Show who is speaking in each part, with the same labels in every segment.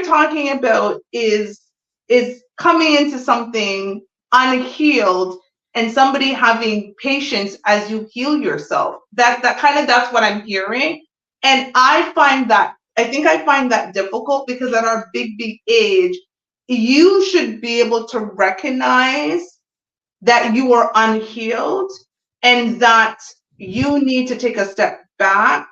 Speaker 1: talking about is coming into something unhealed and somebody having patience as you heal yourself. That's what I'm hearing. And I find that difficult because at our big age, you should be able to recognize that you are unhealed and that you need to take a step back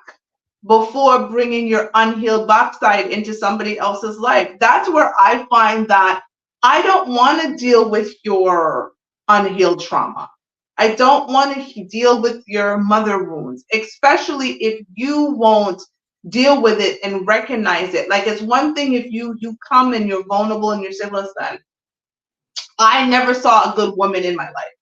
Speaker 1: before bringing your unhealed backside into somebody else's life. That's where I find that I don't want to deal with your unhealed trauma. I don't want to deal with your mother wounds, especially if you won't deal with it and recognize it. Like, it's one thing if you come and you're vulnerable and you say, listen, I never saw a good woman in my life,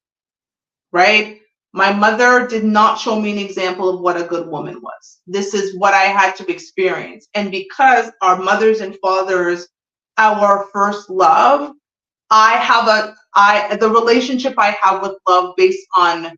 Speaker 1: right? My mother did not show me an example of what a good woman was. This is what I had to experience. And because our mothers and fathers, our first love, the relationship I have with love based on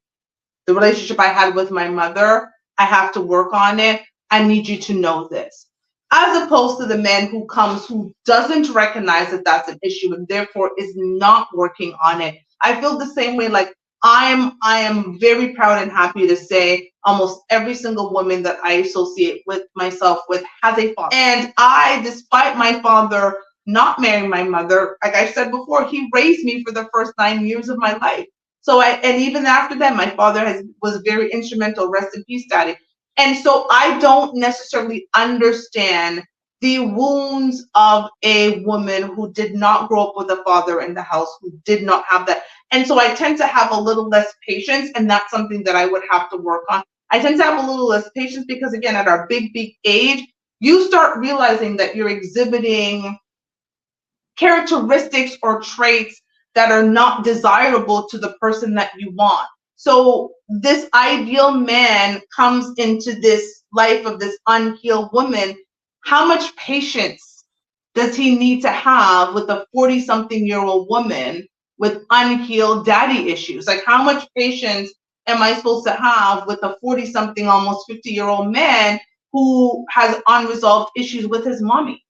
Speaker 1: the relationship I had with my mother, I have to work on it. I need you to know this. As opposed to the man who comes, who doesn't recognize that that's an issue and therefore is not working on it. I feel the same way. Like, I am very proud and happy to say almost every single woman that I associate with myself with has a father. And I, despite my father not marrying my mother, like I said before, he raised me for the first 9 years of my life. So and even after that, my father was very instrumental. Rest in peace, Daddy. And so I don't necessarily understand the wounds of a woman who did not grow up with a father in the house, who did not have that. And so I tend to have a little less patience, and that's something that I would have to work on. I tend to have a little less patience because, again, at our big age, you start realizing that you're exhibiting characteristics or traits that are not desirable to the person that you want. So this ideal man comes into this life of this unhealed woman. How much patience does he need to have with a 40-something-year-old woman with unhealed daddy issues? Like, how much patience am I supposed to have with a 40-something, almost 50-year-old man who has unresolved issues with his mommy?